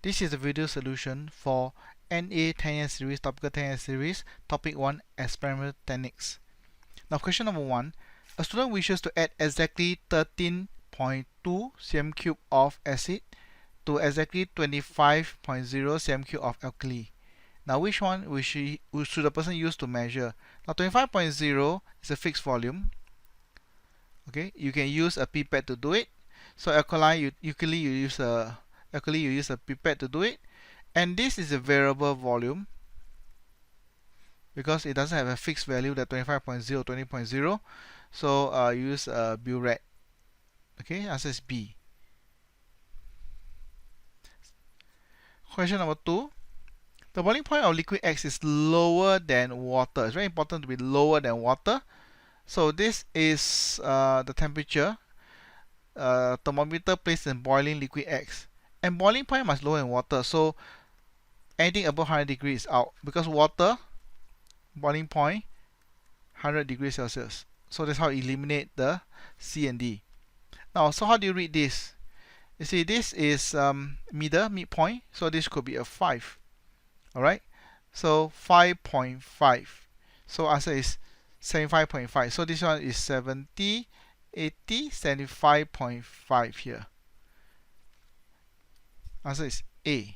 This is a video solution for NA 10-year series, Topical 10-year series, Topic 1, Experimental Techniques. Now question number 1. A student wishes to add exactly 13.2 cm³ of acid to exactly 25.0 cm³ of alkali. Now which one should the person use to measure? Now 25.0 is a fixed volume. Okay, you can use a pipette to do it. So alkali you use a pipette to do it, and this is a variable volume because it doesn't have a fixed value, that 25.0, 20.0. So use a burette. Okay, answer is B. Question number 2. The boiling point of liquid X is lower than water. It's very important to be lower than water. So this is the temperature. Thermometer placed in boiling liquid X, and boiling point must lower than water. So anything above 100 degrees is out, because water boiling point 100 degrees Celsius. So that's how you eliminate the C and D. Now, so how do you read this? You see, this is midpoint, so this could be a 5. Alright, so 5.5. So answer is 75.5. So this one is 70, 80, 75.5 here. Answer is A.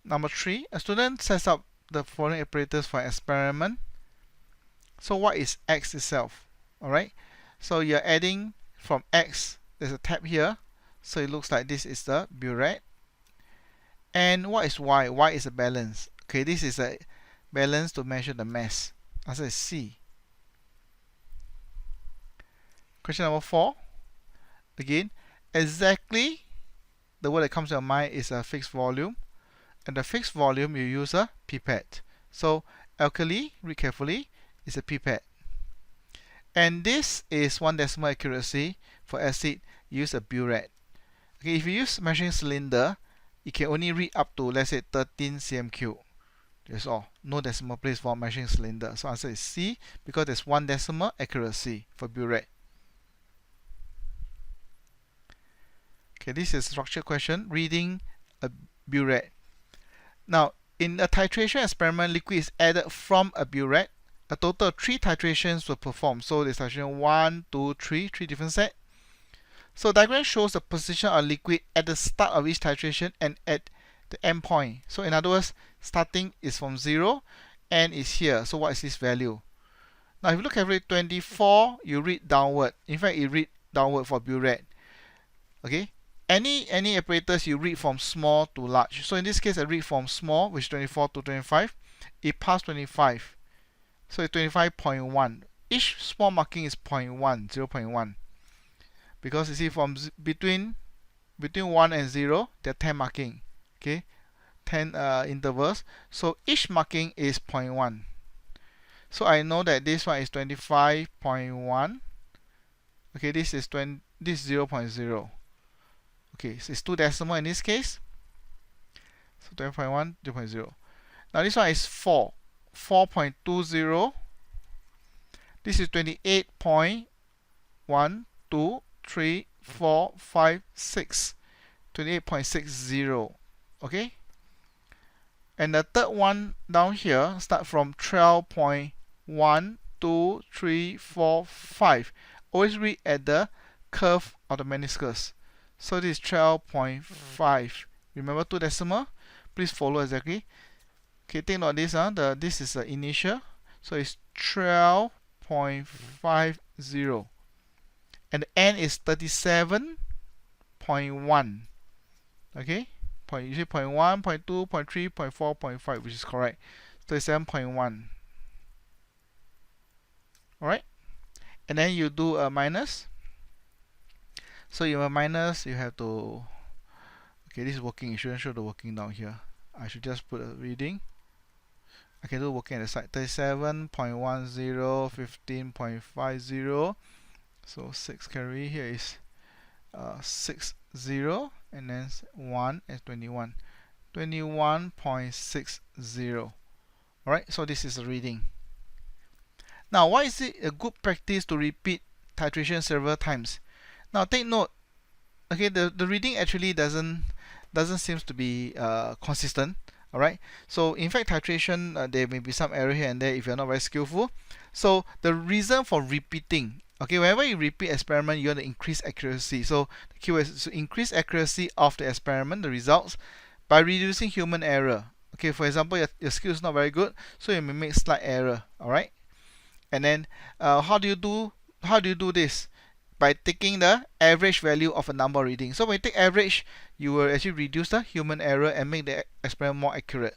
Number 3, a student sets up the following apparatus for an experiment. So what is X itself? Alright, so you're adding from X, there's a tab here, so it looks like this is the burette. And what is Y? Y is a balance. Okay, this is a balance to measure the mass. Answer is C. Question number 4. Again, exactly the word that comes to your mind is a fixed volume. And the fixed volume, you use a pipette. So alkali, read carefully, is a pipette. And this is 1 decimal accuracy. For acid, use a burette. Okay, if you use measuring cylinder, you can only read up to, let's say, 13 cm³. That's all. No decimal place for measuring cylinder. So answer is C, because there's 1 decimal accuracy for burette. Okay, this is a structured question, reading a burette. Now, in a titration experiment, liquid is added from a burette. A total of 3 titrations were performed. So there's titration 1, 2, 3 different sets. So diagram shows the position of liquid at the start of each titration and at the end point. So in other words, starting is from 0, end is here. So what is this value? Now if you look at it, 24, you read downward. In fact, you read downward for burette. Okay? Any apparatus you read from small to large. So in this case, I read from small, which is 24 to 25. It passed 25. So it's 25.1. Each small marking is 0.1, 0.1. Because you see, from between 1 and 0, there are 10 marking. Okay, 10 intervals. So each marking is 0.1. So I know that this one is 25.1. Okay, this is 0.0. Okay, so it's 2 decimal in this case. So 20.1, 0.0. Now this one is 4.20. This is 28.1, 2, 3, 4, 5, 6. 28.60. Okay? And the third one down here start from 12.1, 2, 3, 4, 5. Always read at the curve of the meniscus. So this is 12.5. Remember 2 decimal? Please follow exactly. Okay, take note of this. This is the initial. So it's 12.50. And the end is 37.1. Okay? You see 0.1, 0.2, 0.3, 0.4, 0.5, which is correct. 37.1. Alright? And then you do a minus. So you have a minus, you have to... Okay, this is working. You shouldn't show the working down here. I should just put a reading. I can do working at the side. 37.10, 15.50. So 6 carry here is 60, and then 1 is 21. 21.60. Alright, so this is the reading. Now, why is it a good practice to repeat titration several times? Now take note, okay, the reading actually doesn't seems to be consistent. Alright, so in fact titration, there may be some error here and there if you're not very skillful. So the reason for repeating, okay, whenever you repeat experiment, you want to increase accuracy. So the keyword is to increase accuracy of the experiment, the results, by reducing human error. Okay, for example, your skill is not very good, so you may make slight error. Alright, and then how do you do this? By taking the average value of a number of readings. So when you take average, you will actually reduce the human error and make the experiment more accurate.